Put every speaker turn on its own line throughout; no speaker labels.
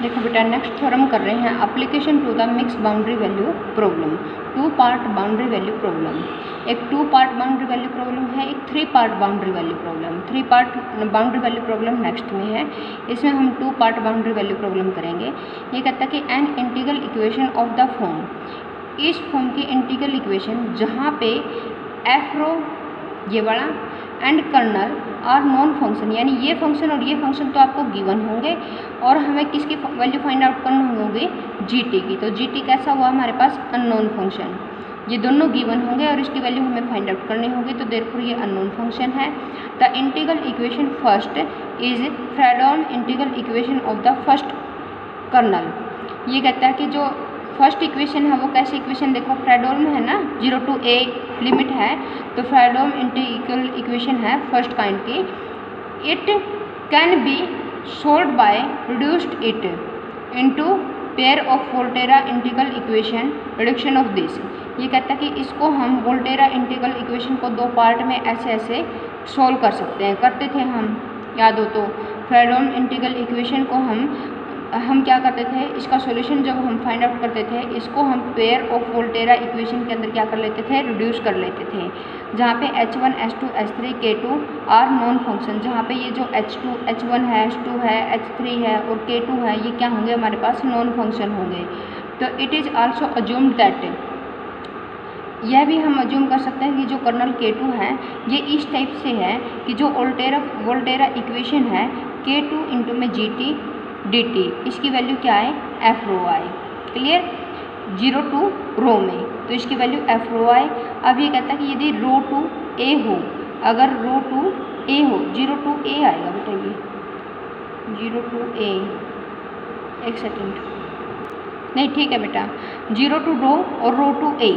देखो बेटा, next theorem कर रहे हैं application to the mix boundary value problem, two part boundary value problem. एक 2 पार्ट बाउंड्री वैल्यू प्रॉब्लम है, एक 3 part boundary value problem. 3 part boundary value problem next में है, इसमें हम 2 पार्ट बाउंड्री वैल्यू प्रॉब्लम करेंगे। ये कहता है कि an integral equation of the form, इस फॉर्म की इंटीग्रल इक्वेशन जहाँ पे एफ रो ये वाला एंड कर्नल और नॉन फंक्शन, यानी ये फंक्शन और ये फंक्शन तो आपको गिवन होंगे और हमें किसकी वैल्यू फाइंड आउट करनी होगी, जीटी की। तो जीटी कैसा हुआ हमारे पास, अननोन फंक्शन। ये दोनों गिवन होंगे और इसकी वैल्यू हमें फाइंड आउट करनी होगी, तो देयरफॉर ये अननोन फंक्शन है। The integral equation first is Fredholm integral equation of the first kernel. ये कहता है कि जो फर्स्ट इक्वेशन है वो कैसी इक्वेशन, देखो फ्रेडहोल्म है ना, 0 to a लिमिट है, तो फ्रेडहोल्म इंटीग्रल इक्वेशन है फर्स्ट काइंड की। It can be solved by reduced it into pair of Volterra integral equation, reduction of this. ये कहता है कि इसको हम वोल्टेरा इंटीग्रल इक्वेशन को 2 पार्ट में ऐसे ऐसे सोल्व कर सकते हैं। करते थे हम, याद हो तो, फ्रेडहोल्म इंटीग्रल इक्वेशन को हम क्या करते थे, इसका सॉल्यूशन जब हम फाइंड आउट करते थे, इसको हम पेयर ऑफ वोल्टेरा इक्वेशन के अंदर क्या कर लेते थे, रिड्यूस कर लेते थे। जहाँ पे h1, h2, h3, k2 are non function, जहाँ पे ये जो h1 है, h2 है, h3 है और k2 है, ये क्या होंगे हमारे पास, नॉन फंक्शन होंगे। तो it is also assumed that, यह भी हम अज्यूम कर सकते हैं कि जो कर्नल k2 है ये इस टाइप से है कि जो वोल्टेरा इक्वेशन है k2 इंटू में gt dt, इसकी वैल्यू क्या है, F rho I. Clear, 0 to rho में, तो इसकी वैल्यू एफ रो आई। अब ये कहता है कि यदि रो टू ए हो, अगर रो टू ए हो, 0 to a आएगा बेटा, ये 0 to a, एक सेकेंड, नहीं ठीक है बेटा, 0 to रो और रो टू ए।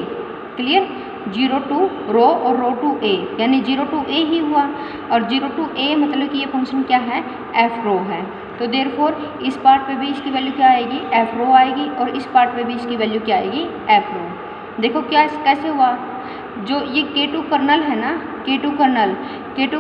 क्लियर, 0 to रो और रो टू ए, यानी 0 to a ही हुआ, और 0 to a मतलब कि ये फंक्शन क्या है, एफ रो है। तो देयरफॉर इस पार्ट पे भी इसकी वैल्यू क्या आएगी, एफ रो आएगी, और इस पार्ट पे भी इसकी वैल्यू क्या आएगी, एफ रो। देखो क्या कैसे हुआ, जो ये k2 कर्नल है ना, k2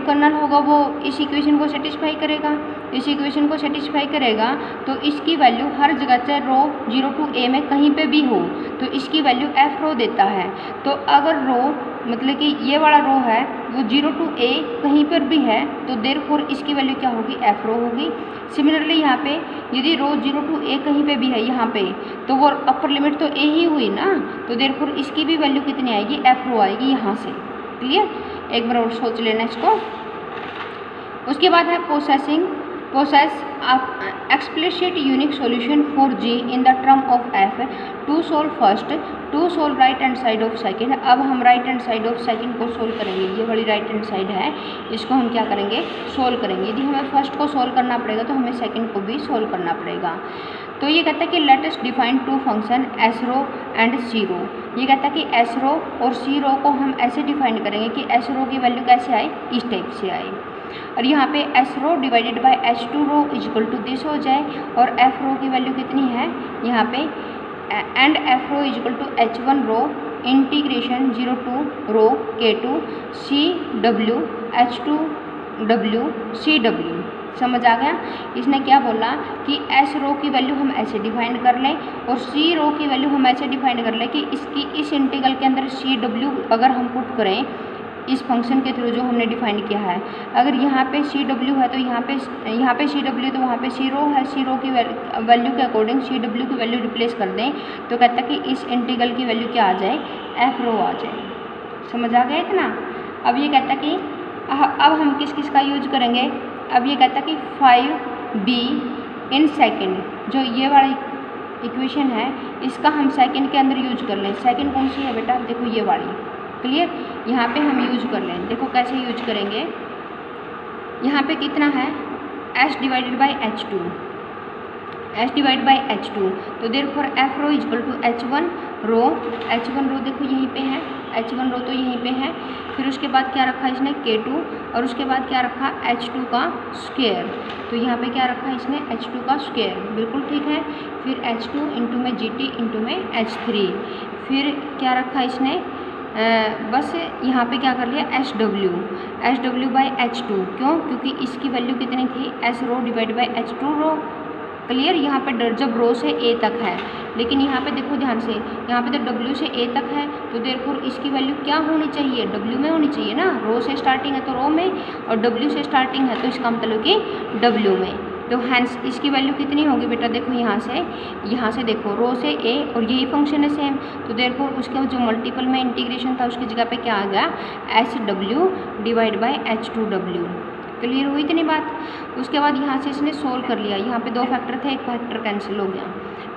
कर्नल होगा वो इस इक्वेशन को सेटिस्फाई करेगा, इस इक्वेशन को सेटिस्फाई करेगा, तो इसकी वैल्यू हर जगह चाहे रो 0 to a में कहीं पे भी हो तो इसकी वैल्यू एफ रो देता है। तो अगर रो मतलब कि ये वाला रो है वो 0 to a कहीं पर भी है, तो देयरफॉर इसकी वैल्यू क्या होगी, एफ रो होगी। सिमिलरली यहाँ पे यदि रो 0 to a कहीं पे भी है यहाँ पे, तो वो अपर लिमिट तो a ही हुई ना, तो देयरफॉर इसकी भी वैल्यू कितनी आएगी, एफ रो आएगी यहाँ से। क्लियर, एक बार और सोच लेना इसको। उसके बाद है possess explicit unique solution for g in the term of f to solve first, to solve right hand side of second। अब हम right hand side of second को सोल्व करेंगे, ये वाली राइट हैंड साइड है, इसको हम क्या करेंगे, सोल्व करेंगे। यदि हमें फर्स्ट को सोल्व करना पड़ेगा तो हमें सेकंड को भी सोल्व करना पड़ेगा। तो ये कहता है कि let us define 2 function S row and C row. ये कहता है कि एस रो और सी रो को हम ऐसे डिफाइन करेंगे कि एस रो की वैल्यू कैसे आए, इस टाइप से आए, और यहाँ पे S rho divided by h2 rho equal to this हो जाए, और एफ रो की वैल्यू कितनी है यहाँ पे, and F rho equal to h1 rho integration 0 to rho k2 C W h2 w C W. समझ आ गया, इसने क्या बोला कि एस रो की वैल्यू हम ऐसे डिफाइन कर लें और सी रो की वैल्यू हम ऐसे डिफाइन कर लें कि इसकी इस इंटीग्रल के अंदर सी डब्ल्यू अगर हम पुट करें इस फंक्शन के थ्रू जो हमने डिफाइन किया है, अगर यहाँ पे सी डब्ल्यू है तो यहाँ पे सी डब्ल्यू, तो वहाँ पे सी रो है, सी रो की वैल्यू के अकॉर्डिंग सी डब्ल्यू की वैल्यू रिप्लेस कर दें, तो कहता है कि इस इंटीग्रल की वैल्यू क्या आ जाए, एफ रो आ जाए। समझ आ गया इतना। अब ये कहता है कि अब हम किस का यूज करेंगे, अब ये कहता है कि 5b इन सेकेंड, जो ये वाली इक्वेशन है इसका हम सेकेंड के अंदर यूज कर लें। सेकेंड कौन सी है बेटा, देखो ये वाली। क्लियर, यहाँ पे हम यूज कर लें, देखो कैसे यूज करेंगे। यहाँ पे कितना है, h divided by h2, h divide by h2, तो therefore F rho equal to h1 rho देखो यहीं पे है, h1 रो तो यहीं पे है। फिर उसके बाद क्या रखा इसने, k2, और उसके बाद क्या रखा, h2 का स्क्वायर, तो यहाँ पे क्या रखा इसने, h2 का स्क्वायर, बिल्कुल ठीक है। फिर h2 इंटू में gt इंटू में h3, फिर क्या रखा इसने, बस यहाँ पे क्या कर लिया, एच डब्ल्यू बाई h2, क्यों, क्योंकि इसकी वैल्यू कितनी थी, S rho divide by h2 rho, clear. यहाँ पे जब रो से ए तक है, लेकिन यहाँ पे देखो ध्यान से, यहाँ पे तो डब्ल्यू से ए तक है, तो देयरफॉर इसकी वैल्यू क्या होनी चाहिए, डब्ल्यू में होनी चाहिए ना। रो से स्टार्टिंग है तो रो में, और डब्ल्यू से स्टार्टिंग है तो इसका मतलब कि डब्ल्यू में। तो हैंस इसकी वैल्यू कितनी होगी बेटा, देखो यहाँ से देखो रो से ए, और यही फंक्शन है सेम, तो देयरफॉर उसके जो मल्टीपल में इंटीग्रेशन था उसकी जगह पे क्या आ गया, H W divide by H two W. Clear हुई इतनी बात। उसके बाद यहाँ से इसने सोल्व कर लिया, यहाँ पे 2 फैक्टर थे, एक फैक्टर कैंसिल हो गया,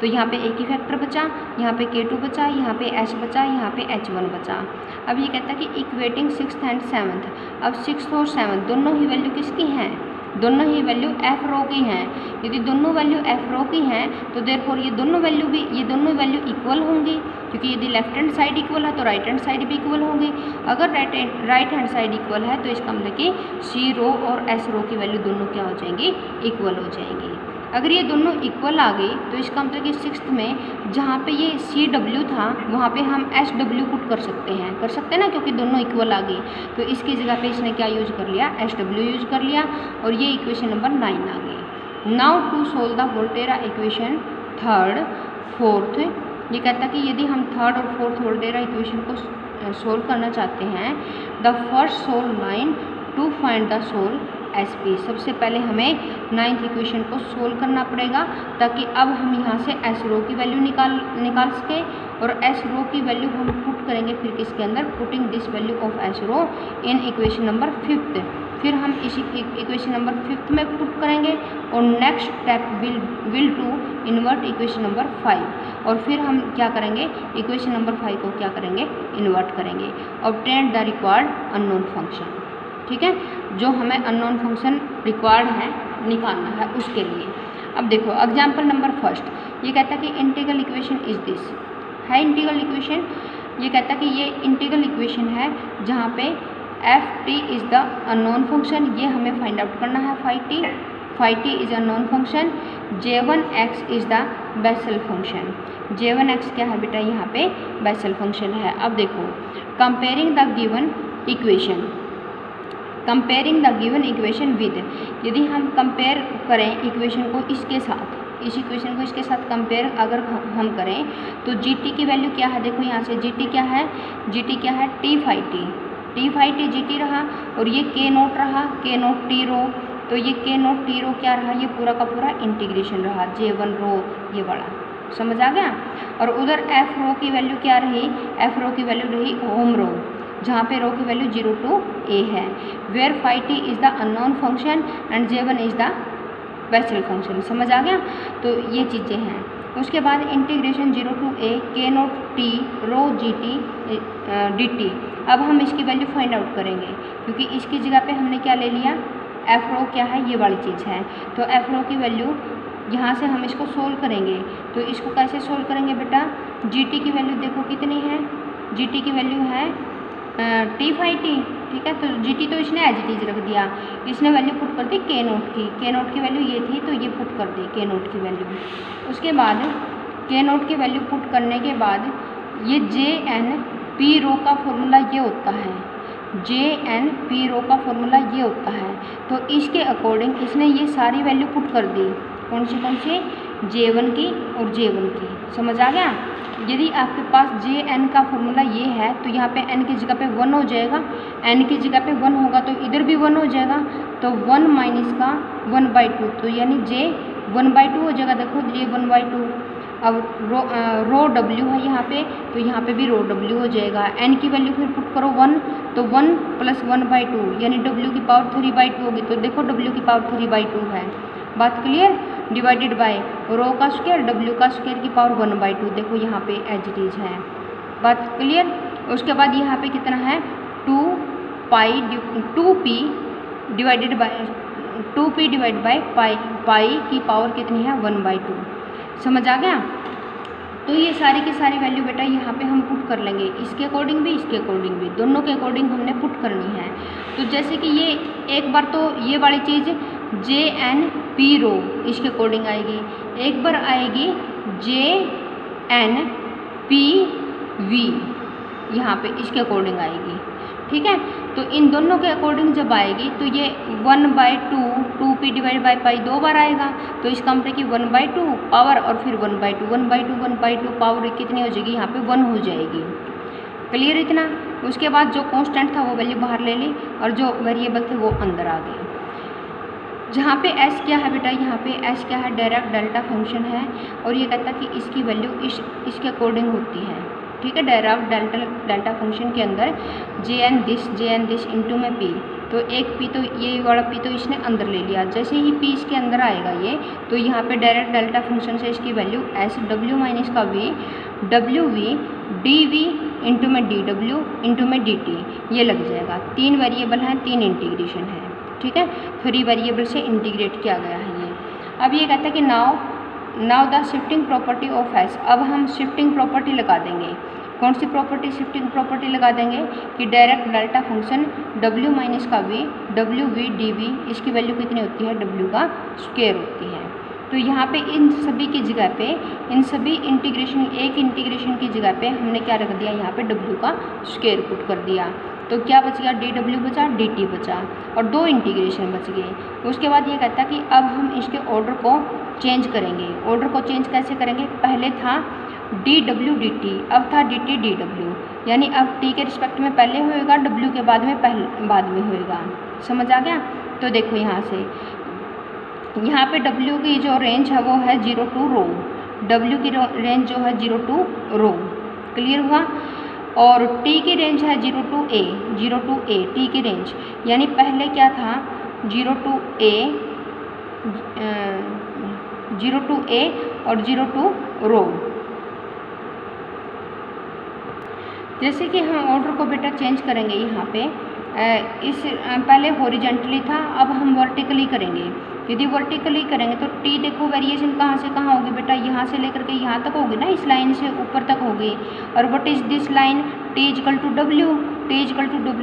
तो यहाँ पे एक ही फैक्टर बचा, यहाँ पे K2 बचा, यहाँ पे H बचा, यहाँ पे H1 बचा। अब ये कहता है कि इक्वेटिंग 6th एंड 7th। अब 6th और 7th दोनों ही वैल्यू किसकी हैं, दोनों ही वैल्यू एफ रो की हैं। यदि दोनों वैल्यू एफ रो की हैं तो देयरफॉर ये दोनों वैल्यू इक्वल होंगी, क्योंकि यदि लेफ्ट हैंड साइड इक्वल है तो राइट हैंड साइड भी इक्वल होंगी। अगर राइट हैंड साइड इक्वल है तो इसका मतलब कि सी रो और एस रो की वैल्यू दोनों क्या हो जाएंगी, इक्वल हो जाएंगी। अगर ये दोनों इक्वल आ गई तो इसका मतलब कि 6th में जहाँ पे ये सी डब्ल्यू था वहाँ पे हम एच डब्ल्यू पुट कर सकते हैं ना, क्योंकि दोनों इक्वल आ गई। तो इसकी जगह पे इसने क्या यूज कर लिया, एच डब्ल्यू यूज कर लिया, और ये इक्वेशन नंबर 9 आ गई। Now to solve the Volterra equation 3rd 4th। ये कहता है कि यदि हम 3rd और 4th वोल्टेरा इक्वेशन को सोल्व करना चाहते हैं, the first solve line to find the solve S P. सबसे पहले हमें 9th इक्वेशन को सोल्व करना पड़ेगा, ताकि अब हम यहाँ से एस रो की वैल्यू निकाल सकें, और एस रो की वैल्यू हम पुट करेंगे फिर किसके अंदर, putting this value of S rho in equation number 5th। फिर हम इसी इक्वेशन नंबर 5th में पुट करेंगे, और next step will to invert equation number 5, और फिर हम क्या करेंगे, इक्वेशन नंबर 5 को क्या करेंगे, इन्वर्ट करेंगे। Obtain the required unknown function, ठीक है, जो हमें अननोन फंक्शन रिक्वायर्ड है निकालना है उसके लिए। अब देखो एग्जाम्पल नंबर 1, ये कहता है कि इंटीग्रल इक्वेशन इज दिस है। इंटीग्रल इक्वेशन ये कहता है कि ये इंटीग्रल इक्वेशन है जहाँ पे F T is the unknown function, ये हमें फाइंड आउट करना है। Phi T is unknown function. J1x is the Bessel function. J1x क्या है बेटा, यहाँ पे बेसल फंक्शन है। अब देखो comparing the given equation with, यदि हम कंपेयर करें इक्वेशन को इसके साथ, इस इक्वेशन को इसके साथ कंपेयर अगर हम करें तो gt की वैल्यू क्या है, देखो यहाँ से gt क्या है, t फाई टी gt रहा, और ये k नोट रहा, k नोट t रो, तो ये k नोट t रो क्या रहा, ये पूरा का पूरा इंटीग्रेशन रहा, J1 रो ये बड़ा, समझ आ गया। और उधर f रो की वैल्यू क्या रही, f रो की वैल्यू रही होम रो, जहाँ पे रो की वैल्यू 0 to a है। Where phi T is the unknown function and J1 is the Bessel function, समझ आ गया। तो ये चीज़ें हैं। उसके बाद integration 0 to a k note t rho gt dt। अब हम इसकी वैल्यू फाइंड आउट करेंगे, क्योंकि इसकी जगह पे हमने क्या ले लिया, एफ रो क्या है, ये वाली चीज़ है। तो एफ रो की वैल्यू यहाँ से हम इसको सोल्व करेंगे, तो इसको कैसे सोल्व करेंगे बेटा, gt की वैल्यू देखो कितनी है, gt की वैल्यू है t फाई टी, ठीक है। तो gt तो इसने एज इट इज रख दिया, इसने वैल्यू पुट कर दी k नोट की वैल्यू ये थी, तो ये पुट कर दी k नोट की वैल्यू। उसके बाद k नोट की वैल्यू पुट करने के बाद ये jn p रो का फॉर्मूला ये होता है, jn p रो का फॉर्मूला ये होता है। तो इसके अकॉर्डिंग इसने ये सारी वैल्यू पुट कर दी, कौन सी J1 की और J1 की, समझ आ गया। यदि आपके पास Jn का फॉर्मूला ये है तो यहाँ पे n की जगह पे 1 हो जाएगा, n की जगह पे 1 होगा तो इधर भी 1 हो जाएगा, तो 1 माइनस का 1/2, तो यानी J 1/2 हो जाएगा। देखो J 1/2। अब रो W है यहाँ पे, तो यहाँ पे भी रो W हो जाएगा। n की वैल्यू फिर पुट करो 1, तो 1 + 1/2 यानी W की पावर 3/2 होगी, तो देखो W की पावर 3/2 है, बात क्लियर। डिवाइडेड बाय रो का स्क्वायर W का स्क्वायर की पावर 1/2, देखो यहाँ पे एज इट इज है, बात क्लियर। उसके बाद यहाँ पे कितना है 2p डिवाइड बाय पाई की पावर कितनी है 1/2, समझ आ गया। तो ये सारी की सारी वैल्यू बेटा यहाँ पे हम पुट कर लेंगे, इसके अकॉर्डिंग भी इसके अकॉर्डिंग भी, दोनों के अकॉर्डिंग हमने पुट करनी है। तो जैसे कि ये एक बार तो ये वाली चीज़ Jn p रो इसके अकॉर्डिंग आएगी, एक बार आएगी Jn p v यहाँ पे इसके अकॉर्डिंग आएगी, ठीक है। तो इन दोनों के अकॉर्डिंग जब आएगी तो ये 1/2 2p डिवाइड बाई पाई 2 बार आएगा, तो इसका मतलब कि 1/2 पावर और फिर 1/2 1/2 1/2 पावर कितनी हो जाएगी, यहाँ पे 1 हो जाएगी। क्लियर इतना। उसके बाद जो कांस्टेंट था वो वैल्यू बाहर ले ली और जो वेरिएबल थे वो अंदर आ गए। जहाँ पे s क्या है बेटा, यहाँ पे s क्या है, डायरेक्ट डेल्टा फंक्शन है और ये कहता है कि इसकी वैल्यू इसके अकॉर्डिंग होती है। ठीक है, डायरेक्ट डेल्टा फंक्शन के अंदर जे एन दिस इंटू में p, तो एक p तो ये वाला p तो इसने अंदर ले लिया। जैसे ही p इसके अंदर आएगा ये, तो यहाँ पे डायरेक्ट डेल्टा फंक्शन से इसकी वैल्यू s w माइनस का v w dv इंटू में dw इंटू में dt ये लग जाएगा। 3 वेरिएबल हैं, 3 इंटीग्रेशन है। ठीक है, 3 वेरिएबल से इंटीग्रेट किया गया है ये। अब ये कहता है कि now the shifting property of s, अब हम शिफ्टिंग प्रॉपर्टी लगा देंगे। कौन सी प्रॉपर्टी, शिफ्टिंग प्रॉपर्टी लगा देंगे कि direct delta function w minus का v w v dv इसकी वैल्यू कितनी होती है, w का स्क्वायर होती है। तो यहाँ पे इन सभी की जगह पे, इन सभी इंटीग्रेशन, एक इंटीग्रेशन की जगह पे हमने क्या रख दिया, यहाँ पे w का स्क्वायर पुट कर दिया। तो क्या बच गया, dw बचा, dt बचा और 2 इंटीग्रेशन बच गए। उसके बाद ये कहता है कि अब हम इसके ऑर्डर को चेंज करेंगे। ऑर्डर को चेंज कैसे करेंगे, पहले था dw dt, अब था dt dw, यानी अब t के रिस्पेक्ट में पहले होएगा, w के बाद में होएगा। समझ आ गया। तो देखो यहाँ से, यहाँ पे w की जो रेंज है वो है 0 to रो, w की रेंज जो है 0 to रो। क्लियर हुआ। और t की रेंज है 0 to a t की रेंज, यानी पहले क्या था 0 to a और 0 to रो। जैसे कि हम ऑर्डर को बेटा चेंज करेंगे, यहाँ पे इस पहले हॉरिजॉन्टली था, अब हम वर्टिकली करेंगे। यदि वर्टिकली करेंगे तो टी देखो वेरिएशन कहाँ से कहाँ होगी बेटा, यहाँ से लेकर के यहाँ तक होगी ना, इस लाइन से ऊपर तक होगी। और what is this line, T is equal to W,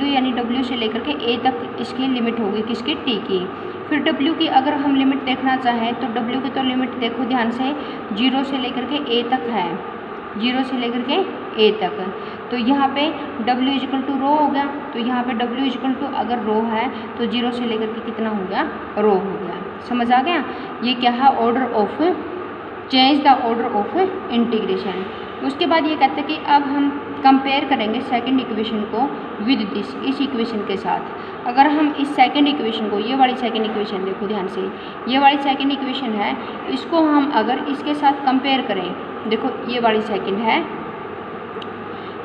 यानी डब्ल्यू से लेकर के ए तक इसकी लिमिट होगी, किसकी, टी की। फिर डब्ल्यू की अगर हम लिमिट देखना चाहें तो डब्ल्यू की तो लिमिट देखो ध्यान से 0 से लेकर के ए तक है, 0 से लेकर के ए तक। तो यहाँ पे w इजकल टू रो हो गया, तो यहाँ पे w इजकल टू अगर रो है तो 0 से लेकर के कितना हो गया, रो हो गया। समझ आ गया। ये क्या है, order of change the order of integration. उसके बाद ये कहते हैं कि अब हम कंपेयर करेंगे सेकंड इक्वेशन को विद दिस, इस इक्वेशन के साथ। अगर हम इस सेकंड इक्वेशन को, ये वाली सेकंड इक्वेशन देखो ध्यान से, ये वाली सेकंड इक्वेशन है, इसको हम अगर इसके साथ कंपेयर करें, देखो ये वाली सेकंड है,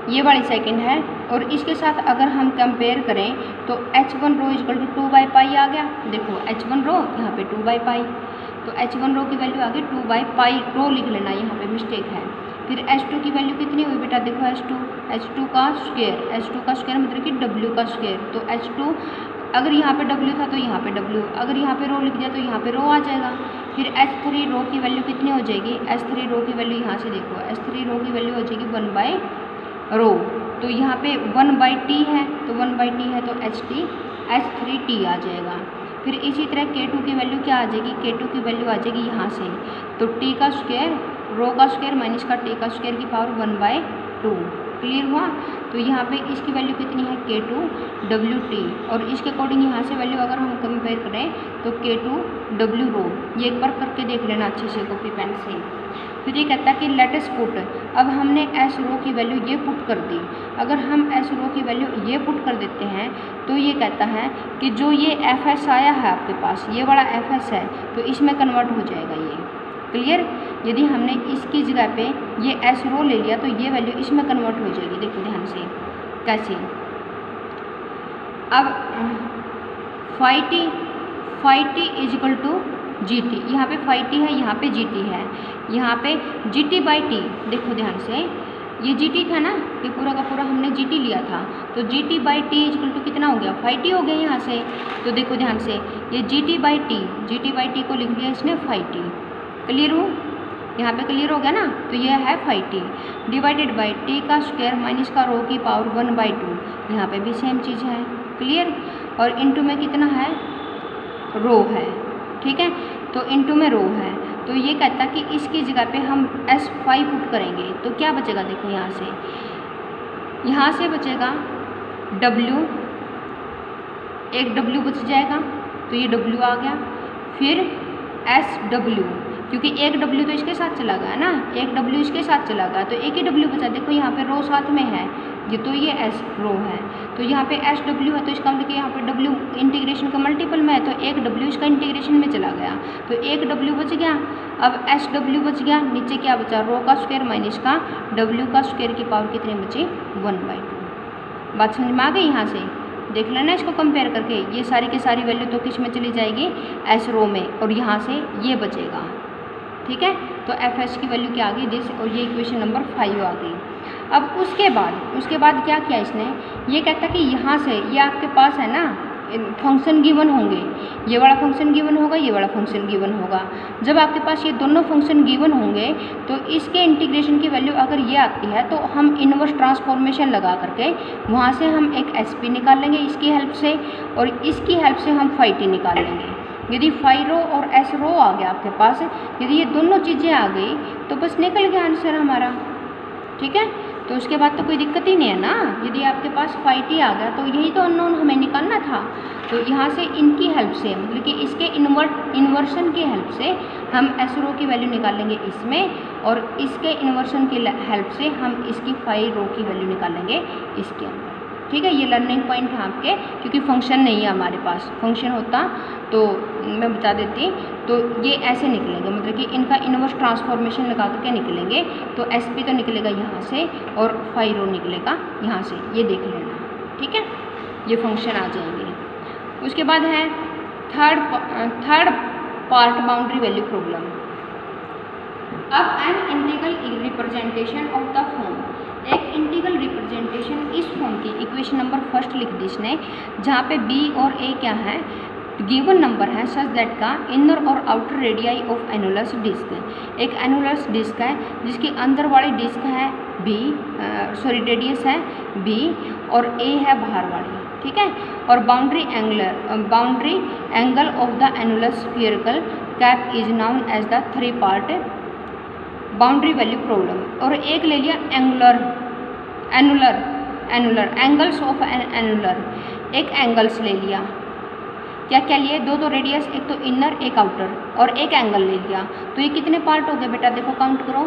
ये वाली सेकंड है, और इसके साथ अगर हम कंपेयर करें तो h1 रो इजकल टू 2/पाई आ गया। देखो h1 रो यहाँ पे 2/पाई, तो h1 रो की वैल्यू आ गई 2/पाई, रो लिख लेना, यहाँ पे मिस्टेक है। फिर h2 की वैल्यू कितनी हुई बेटा, देखो h2 का स्क्वायर मतलब कि w का स्क्वायर। तो h2 अगर यहाँ पे w था तो यहाँ पे w, अगर यहाँ पे रो लिख दिया तो यहाँ पे रो आ जाएगा। फिर h3 रो की वैल्यू कितनी हो जाएगी, h3 रो की वैल्यू यहाँ से देखो, h3 रो की वैल्यू हो जाएगी 1/रो, तो यहाँ पे 1/t है, तो 1/t है तो h3t आ जाएगा। फिर इसी तरह k2 की वैल्यू क्या आ जाएगी, k2 की वैल्यू आ जाएगी यहाँ से, तो t का स्क्वायर, रो का स्क्वायर माइनस का t का स्क्वायर की पावर 1/2। क्लियर हुआ। तो यहाँ पे इसकी वैल्यू कितनी है, k2wt, और इसके अकॉर्डिंग यहाँ से वैल्यू अगर हम कंपेयर करें तो k2w रो। ये एक बार करके देख लेना अच्छे से कॉपी पेन से। फिर ये कहता है कि लेट अस पुट, अब हमने s रो की वैल्यू ये पुट कर दी। अगर हम s रो की वैल्यू ये पुट कर देते हैं तो ये कहता है कि जो ये fs आया है आपके पास, ये वाला fs है, तो इसमें कन्वर्ट हो जाएगा ये। क्लियर। यदि हमने इसकी जगह पे ये s रो ले लिया तो ये वैल्यू इसमें कन्वर्ट हो जाएगी। देखो ध्यान से कैसे, अब phi t is equal to gt, यहाँ पे phi t है, यहाँ पे gt है, यहाँ पे gt/t। देखो ध्यान से, ये gt था ना, ये पूरा का पूरा हमने gt लिया था, तो gt/t इजकल टू कितना हो गया, phi t हो गया यहाँ से। तो देखो ध्यान से, ये gt/t को लिख लिया इसने phi t। क्लियर हो, यहाँ पे क्लियर हो गया ना। तो ये है phi t divided by t का स्क्वायर माइनस का रो की पावर 1/2, यहाँ पे भी सेम चीज़ है। क्लियर। और इनटू में कितना है, रो है, ठीक है, तो इनटू में रो है। तो ये कहता कि इसकी जगह पे हम s5 पुट करेंगे तो क्या बचेगा, देखो यहाँ से बचेगा W, एक W बच जाएगा तो ये W आ गया, फिर SW, क्योंकि एक W तो इसके साथ चला गया ना, एक W इसके साथ चला गया तो एक ही W बचा। देखो यहाँ पे रो साथ में है, ये तो ये S रो है, तो यहाँ पे SW है, तो इसका मतलब कि यहाँ पे W इंटीग्रेशन का मल्टीपल में है, तो एक W इसका इंटीग्रेशन में चला गया, तो एक W बच गया। अब SW बच गया, नीचे क्या बचा, रो का स्क्वायर माइनस का W का स्क्वायर की पावर कितनी बची, 1/2। बात समझ में आ गई? यहाँ से देख लेना इसको कंपेयर करके, ये सारी की सारी वैल्यू तो किस में चली जाएगी, S रो में, और यहाँ से ये बचेगा। ठीक है, तो FS की वैल्यू क्या आ गई, दिस, और ये इक्वेशन नंबर 5 आ गई। अब उसके बाद क्या किया इसने, ये कहता कि यहाँ से ये आपके पास है ना फंक्शन गिवन होंगे, ये वाला फंक्शन गिवन होगा, ये वाला फंक्शन गिवन होगा। जब आपके पास ये दोनों फंक्शन गिवन होंगे तो इसके इंटीग्रेशन की वैल्यू अगर ये आती है तो हम इनवर्स ट्रांसफॉर्मेशन लगा करके वहाँ से हम एक SP निकाल लेंगे इसकी हेल्प से, और इसकी हेल्प से हम phi t निकाल लेंगे। यदि phi रो और S रो आ गया आपके पास, यदि ये दोनों चीज़ें आ गई तो बस निकल गया आंसर हमारा। ठीक है, तो उसके बाद तो कोई दिक्कत ही नहीं है ना। यदि आपके पास phi t आ गया तो यही तो अननोन हमें निकालना था, तो यहाँ से इनकी हेल्प से, मतलब कि इसके इन्वर्शन की हेल्प से हम S रो की वैल्यू निकालेंगे इसमें, और इसके इन्वर्शन की हेल्प से हम इसकी phi रो की वैल्यू निकालेंगे इसके अंदर। ठीक है, ये लर्निंग पॉइंट है आपके, क्योंकि फंक्शन नहीं है हमारे पास, फंक्शन होता तो मैं बता देती, तो ये ऐसे निकलेंगे, मतलब कि इनका इनवर्स ट्रांसफॉर्मेशन लगा करके निकलेंगे, तो SP तो निकलेगा यहाँ से और phi रो निकलेगा यहाँ से, ये देख लेना। ठीक है, ये फंक्शन आ जाएंगे। उसके बाद है third part boundary value problem. अब an integral representation of the form, एक इंटीग्रल रिप्रेजेंटेशन इस फॉर्म की इक्वेशन नंबर फर्स्ट लिख दी इसने, जहाँ पे B और A क्या है, गिवन नंबर है सच दैट का इनर और outer radii of annulus disc, एक एनुलस डिस्क है जिसकी अंदर वाली डिस्क है रेडियस है B और A है बाहर वाली। ठीक है, और boundary angle of the annulus spherical cap is known as the 3 part boundary value problem. और एक ले लिया एनुलर एंगल्स ऑफ एनुलर, एक एंगल्स ले लिया, क्या लिए, दो रेडियस, एक तो इनर एक आउटर, और एक एंगल ले लिया, तो ये कितने पार्ट हो गए बेटा, देखो काउंट करो,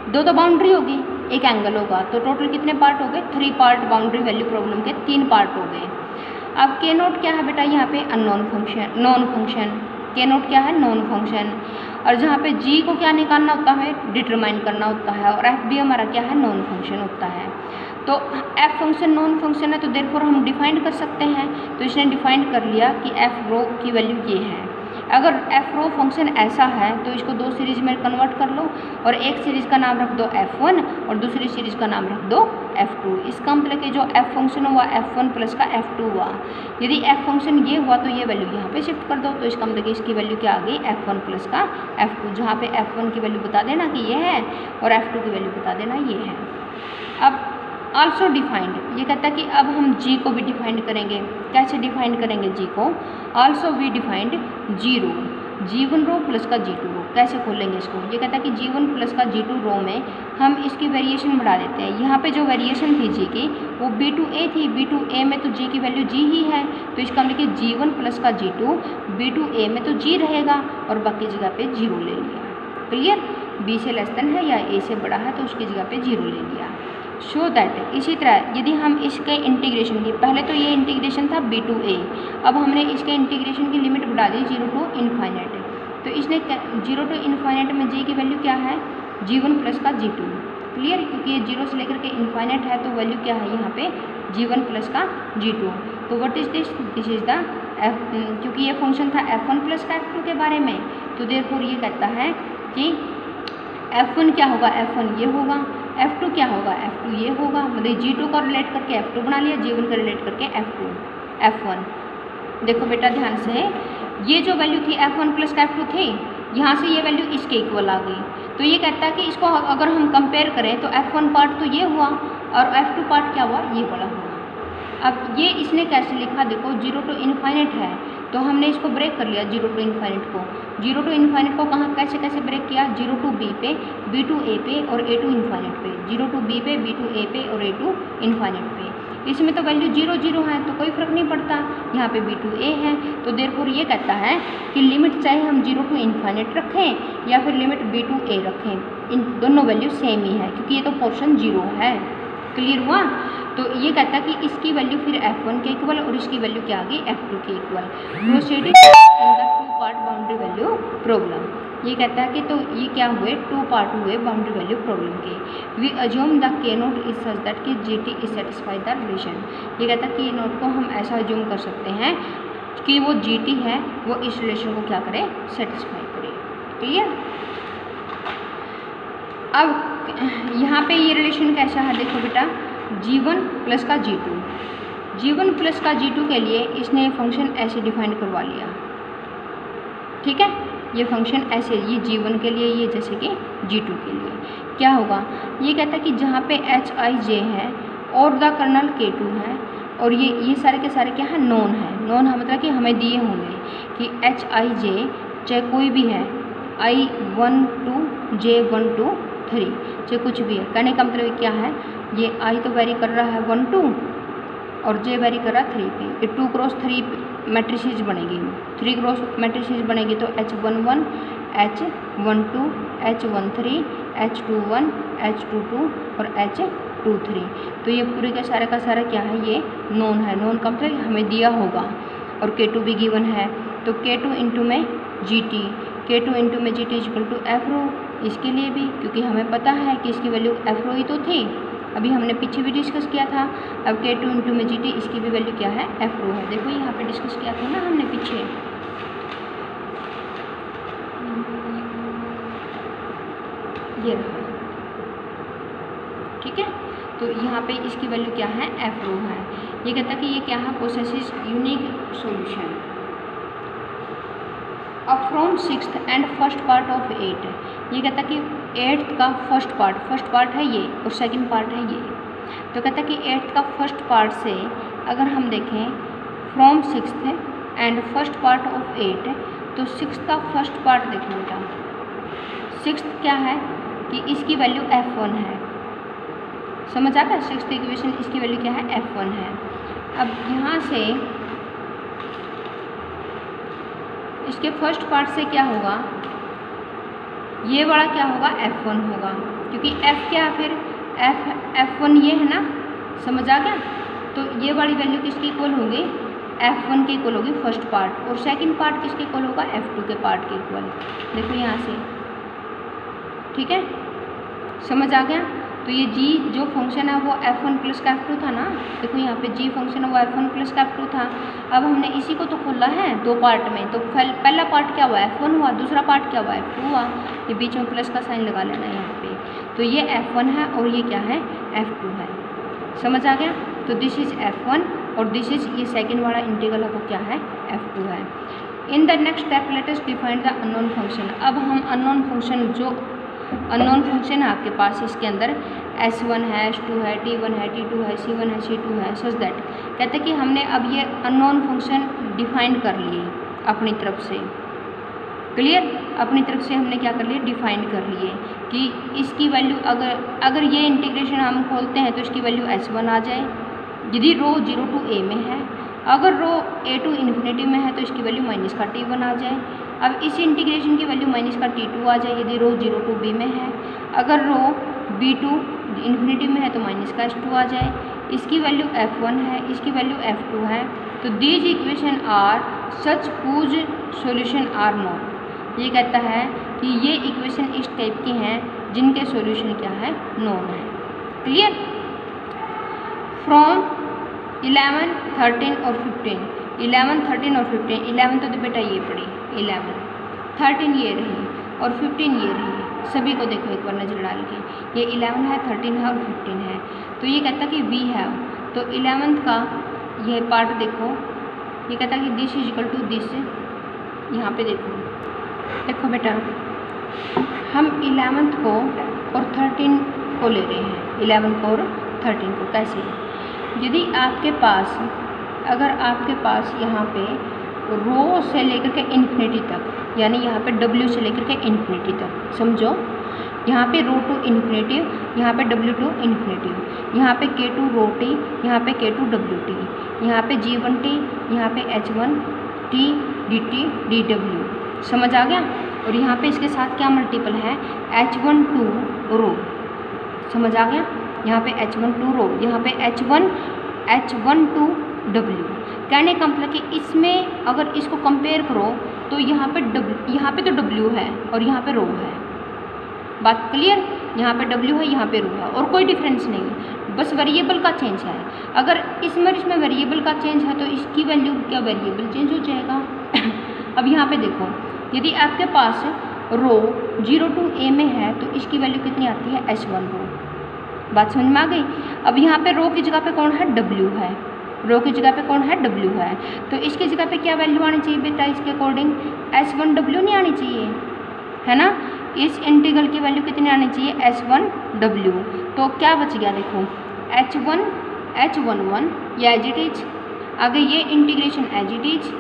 दो तो बाउंड्री होगी, एक एंगल होगा, तो टोटल कितने पार्ट हो गए, 3 पार्ट बाउंड्री वैल्यू प्रॉब्लम के 3 पार्ट हो गए। अब के नोट क्या है बेटा, यहाँ पे अननोन फंक्शन, नॉन फंक्शन, के नोट क्या है, नॉन फंक्शन, और जहाँ पे G को क्या निकालना होता है, डिटरमाइन करना होता है, और F भी हमारा क्या है, नॉन फंक्शन होता है। तो F फंक्शन नॉन फंक्शन है, तो देयरफॉर हम डिफाइन कर सकते हैं, तो इसने डिफाइन कर लिया कि F रो की वैल्यू ये है। अगर F रो फंक्शन ऐसा है तो इसको 2 सीरीज में कन्वर्ट कर लो, और एक सीरीज का नाम रख दो F1 और दूसरी सीरीज का नाम रख दो F2। इसका मतलब कि जो F फंक्शन हुआ F1 प्लस का F2 हुआ, यदि F फंक्शन ये हुआ तो ये वैल्यू यहाँ पे शिफ्ट कर दो, तो इसका मतलब कि इसकी वैल्यू क्या आ गई, F1 प्लस का F2, जहाँ पे F1 की वैल्यू बता देना कि ये है और F2 की वैल्यू बता देना ये है। अब आल्सो डिफाइंड, ये कहता है कि अब हम G को भी डिफाइंड करेंगे। कैसे डिफाइंड करेंगे G को, also we defined G rho, G1 rho plus का G2 रो। कैसे खोलेंगे इसको, ये कहता है कि G1 प्लस का G2 रो में हम इसकी वेरिएशन बढ़ा देते हैं। यहाँ पे जो वेरिएशन थी G की वो B2A थी, B2A में तो G की वैल्यू G ही है, तो इसका मतलब कि G1 प्लस का G2, B2A में तो G रहेगा और बाकी जगह पे 0 ले लिया। क्लियर, B से लेस देन है या A से बड़ा है तो उसकी जगह पे 0 ले लिया। शो दैट, इसी तरह यदि हम इसके इंटीग्रेशन की, पहले तो ये इंटीग्रेशन था B2A, अब हमने इसके इंटीग्रेशन की लिमिट बढ़ा दी 0 टू इन्फाइनाइट, तो इसने 0 टू इन्फाइनाइट में G की वैल्यू क्या है, G1 प्लस का G2। क्लियर, क्योंकि ये 0 से लेकर के इन्फाइनाइट है तो वैल्यू क्या है यहाँ पे G1 प्लस का G2। तो what is this, this is the F, क्योंकि ये फंक्शन था F1 प्लस का F2 के बारे में, तो देयरफॉर ये कहता है कि F1 क्या होगा, F1 ये होगा, F2 क्या होगा, F2 ये होगा, मतलब G2 को रिलेट करके F2 बना लिया, G1 को रिलेट करके F1। देखो बेटा ध्यान से, ये जो वैल्यू थी F1 प्लस का F2 थी, यहाँ से ये वैल्यू इसके इक्वल आ गई, तो ये कहता है कि इसको अगर हम कंपेयर करें तो F1 पार्ट तो ये हुआ और F2 पार्ट क्या हुआ, ये बड़ा हुआ। अब ये इसने कैसे लिखा, देखो 0 टू इन्फाइनाइट है तो हमने इसको ब्रेक कर लिया 0 टू इन्फाइनाइट को, 0 टू इन्फाइनाइट को कहाँ कैसे ब्रेक किया, 0 टू B पे, B टू A पे और A टू इन्फाइनाइट पे, 0 टू B पे, B टू A पे और A टू इन्फाइनाइट पे। इसमें तो वैल्यू 0 0 है तो कोई फ़र्क नहीं पड़ता, यहाँ पे B2 A है। तो देयरफॉर ये कहता है कि लिमिट चाहे हम 0 to इन्फाइनाइट रखें या फिर लिमिट B2 A रखें, इन दोनों वैल्यू सेम ही है क्योंकि ये तो पोर्शन 0 है। क्लियर हुआ? तो ये कहता है कि इसकी वैल्यू फिर F1 के इक्वल और इसकी वैल्यू क्या आ गई F2 के equal. Proceed in the 2 part boundary value problem. ये कहता है कि तो ये क्या हुए 2 पार्ट हुए बाउंड्री वैल्यू प्रॉब्लम के। वी अज्यूम द के नोट इज सच दैट कि GT is satisfy the relation. ये कहता है कि ये नोट को हम ऐसा अज्यूम कर सकते हैं कि वो GT है वो इस रिलेशन को क्या करे, सेटिस्फाई करे। क्लियर? अब यहाँ पे ये रिलेशन कैसा है देखो बेटा, G1 प्लस का G2। G1 प्लस का G2 के लिए इसने फंक्शन ऐसे डिफाइन करवा लिया, ठीक है। ये फंक्शन ऐसे, ये G1 के लिए, ये जैसे कि G2 के लिए क्या होगा, ये कहता है कि जहाँ पे Hij है और द कर्नल K2 है और ये सारे के सारे क्या है, नॉन है। नॉन है मतलब कि हमें दिए होंगे कि Hij चाहे कोई भी है, I1 2 J1 2 3 चाहे कुछ भी है। कहने का मतलब क्या है, ये I तो वेरी कर रहा है 1 2 और J वेरी कर रहा है 3 पे। ये 2 क्रॉस 3 मैट्रिसेस बनेगी, 3 क्रॉस मैट्रिसेस बनेगी तो H11 H12 H13 H21 H22 और H23। तो ये पूरे का सारा क्या है, ये नॉन है। नॉन का मतलब हमें दिया होगा और K2 भी गिवन है। तो K2 इंटू में GT, K2 इंटू में GT इक्वल टू एफ रो। इसके लिए भी क्योंकि हमें पता है कि इसकी वैल्यू एफ रो ही तो थी, अभी हमने पीछे भी डिस्कस किया था। अब K2 इंटू में GT, इसकी भी वैल्यू क्या है, एफ रो है। देखो यहाँ पे डिस्कस किया था ना हमने पीछे, ये रहा, ठीक है। तो यहाँ पे इसकी वैल्यू क्या है, एफ रो है। ये कहता है कि ये क्या है, पोसेसिस यूनिक सॉल्यूशन अब from 6th and first part of 8। ये कहता है कि 8th का फर्स्ट पार्ट है ये और सेकंड पार्ट है ये। तो कहता है कि 8th का फर्स्ट पार्ट से अगर हम देखें from 6th and first part of 8, तो 6th का फर्स्ट पार्ट देखो बेटा, 6th क्या है कि इसकी वैल्यू F1 है। समझ आ गया? 6th इक्वेशन इसकी वैल्यू क्या है, F1 है। अब यहाँ से इसके फर्स्ट पार्ट से क्या होगा, ये वाला क्या होगा, F1 होगा क्योंकि F क्या है फिर F1 ये है ना, समझ आ गया। तो ये वाली वैल्यू किसकी इक्वल होगी, F1 के इक्वल होगी फर्स्ट पार्ट, और सेकंड पार्ट किसके इक्वल होगा, F2 के पार्ट के इक्वल। देखो यहाँ से, ठीक है, समझ आ गया। तो ये G जो फंक्शन है वो F1 प्लस का F2 था ना। देखो यहाँ पे G फंक्शन है वो F1 प्लस का F2 था। अब हमने इसी को तो खोला है 2 पार्ट में, तो पहला पार्ट क्या हुआ, F1 हुआ, दूसरा पार्ट क्या हुआ, F2 हुआ। ये बीच में प्लस का साइन लगा लेना यहाँ पे। तो ये F1 है और ये क्या है, F2 है। समझ आ गया? तो दिस इज F1 और दिस इज ये सेकेंड वाला इंटीग्रल है वो क्या है, F2 है। In the next step late us define the unknown function. अब हम अननोन फंक्शन, जो अननोन फंक्शन है आपके पास, इसके अंदर S1 है, S2 है, T1 है, T2 है, C1 है, C2 है, सच दैट। कहते हैं कि हमने अब ये अननोन फंक्शन डिफाइन कर लिए अपनी तरफ से। क्लियर? अपनी तरफ से हमने क्या कर लिया, डिफाइन कर लिए कि इसकी वैल्यू अगर ये इंटीग्रेशन हम खोलते हैं तो इसकी वैल्यू S1 आ जाए यदि रो 0 to a में है। अगर रो a to इन्फिनिटी में है तो इसकी वैल्यू माइनस का T1 आ जाए। अब इस इंटीग्रेशन की वैल्यू माइनस का T2 आ जाए यदि रो 0 to b में है। अगर रो b to इन्फिनिटी में है तो माइनस का S2 आ जाए। इसकी वैल्यू F1 है, इसकी वैल्यू F2 है। तो these equation are such whose solution are known. ये कहता है कि ये इक्वेशन इस टाइप की हैं जिनके सॉल्यूशन क्या है, नोन है। क्लियर? फ्रॉम 11, 13 और 15, 11, 13 और 15, 11 तो बेटा ये पड़ी 11, 13 ये रही और 15 ये रही। सभी को देखो एक बार नजर डाल के, ये 11 है, 13 है और 15 है। तो ये कहता कि वी हैव, तो 11th का ये पार्ट देखो, ये कहता कि this is equal to this. यहाँ पे देखो बेटा, हम 11th को और 13 को ले रहे हैं, 11 को और 13 को। कैसे? यदि आपके पास, अगर आपके पास यहाँ पे रो से लेकर के इन्फिनिटी तक, यानी यहाँ पे W से लेकर के इन्फिनिटी तक, समझो यहाँ पे रो टू इन्फिनेटिव, यहाँ पे W टू इन्फिनेटिव, यहाँ पे K टू रो टी, यहाँ पे K टू W टी, यहाँ पे G1 टी, यहाँ पे H1 टी dt dW। समझ आ गया। और यहाँ पे इसके साथ क्या मल्टीपल है, H1 टू रो। समझ आ गया। यहाँ पे H1 टू रो, यहाँ पे H1 टू W। कहने का मतलब कि इसमें अगर इसको कंपेयर करो तो यहाँ पे तो W है और यहाँ पे रो है। बात क्लियर। यहाँ पे W है, यहाँ पे रो है और कोई डिफरेंस नहीं है, बस वेरिएबल का चेंज है। अगर इसमें वेरिएबल का चेंज है तो इसकी वैल्यू क्या वेरिएबल चेंज हो जाएगा। अब यहाँ पे देखो, यदि आपके पास रो 0 टू A में है तो इसकी वैल्यू कितनी आती है, H1 रो। बात समझ में आ गई। अब यहाँ पे रो की जगह पे कौन है, W है। रो की जगह पे कौन है, W है। तो इसकी जगह पे क्या वैल्यू आनी चाहिए बेटा, इसके अकॉर्डिंग H1W नहीं आनी चाहिए, है ना। इस इंटीग्रल की वैल्यू कितनी आनी चाहिए, H1W। तो क्या बच गया देखो, H11 या एज इट इज, आगे ये integration as it is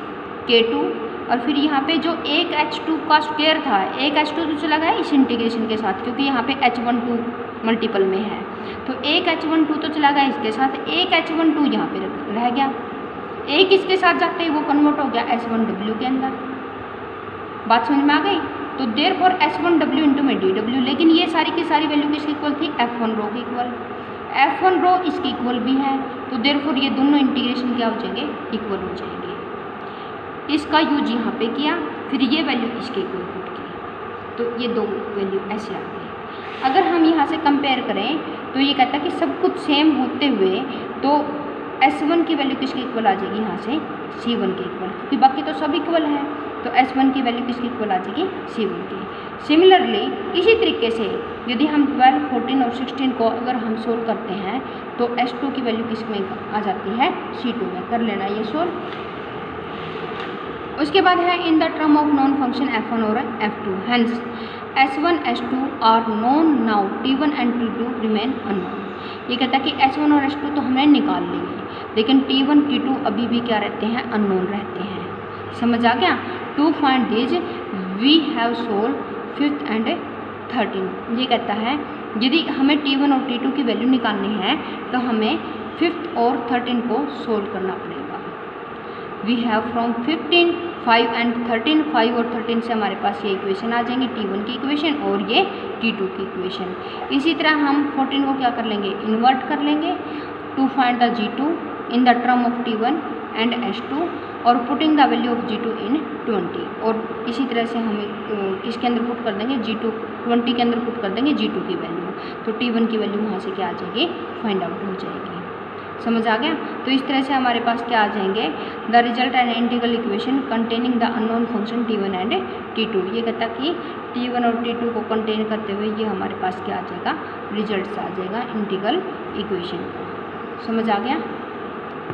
K2, और फिर यहाँ पे जो एक H2 का स्क्वायर था, एक H2 तो चला गया इस इंटीग्रेशन के साथ, क्योंकि यहाँ पे H12 मल्टीपल में है, तो एक H12 तो चला गया इसके साथ, एक H12 यहाँ पे रह गया, एक इसके साथ जाते ही वो कन्वर्ट हो गया H1W के अंदर। बात समझ में आ गई। तो देयरफॉर H1W इंटू में DW, लेकिन ये सारी की सारी वैल्यू किसकी इक्वल थी, F1 रो की इक्वल। F1 रो इसकी इक्वल भी है, तो देयरफॉर ये दोनों इंटीग्रेशन क्या हो जाएंगे, इक्वल हो जाएंगे। इसका यूज यहाँ पे किया, फिर ये वैल्यू इसके इक्वल पुट की, तो ये दो वैल्यू ऐसे आ गई। अगर हम यहाँ से कंपेयर करें तो ये कहता है कि सब कुछ सेम होते हुए तो S1 की वैल्यू किसके इक्वल आ जाएगी, यहाँ से C1 के इक्वल, क्योंकि बाकी तो सब इक्वल है, तो S1 की वैल्यू किसकी इक्वल आ जाएगी, C1 की। सिमिलरली इसी तरीके से यदि हम 12, 14 और 16 को अगर हम सोल्व करते हैं तो S2 की वैल्यू किस में आ जाती है, C2 में। कर लेना ये सोल्व। उसके बाद है in the term of non function F1 और F2, hence S1 S2 are known now, T1 and T2 remain unknown. ये कहता है कि S1 और S2 तो हमने निकाल लिए, लेकिन T1 T2 अभी भी क्या रहते हैं, अननोन रहते हैं। समझ आ गया। To find this we have solve 5th and 13। ये कहता है यदि हमें T1 और T2 की वैल्यू निकालनी है तो हमें 5th और 13 को सोल्व करना पड़ेगा। वी हैव फ्रॉम 15, 5 एंड 13, 5 और 13 से हमारे पास ये इक्वेशन आ जाएंगी, T1 की इक्वेशन और ये T2 की इक्वेशन। इसी तरह हम 14 को क्या कर लेंगे, इन्वर्ट कर लेंगे, to find the G2 in the term of T1 and S2 और putting the value of G2 in 20। और इसी तरह से हम किसके अंदर पुट कर देंगे, G2 20 के अंदर पुट कर देंगे G2 की वैल्यू, तो T1 की वैल्यू वहाँ से क्या आ जाएगी, फाइंड आउट हो जाएगी। समझ आ गया। तो इस तरह से हमारे पास क्या आ जाएंगे, the result and integral equation containing the unknown function T1 and T2। ये कहता कि T1 और T2 को कंटेन करते हुए ये हमारे पास क्या आ जाएगा, रिजल्ट आ जाएगा इंटीग्रल इक्वेशन का। समझ आ गया।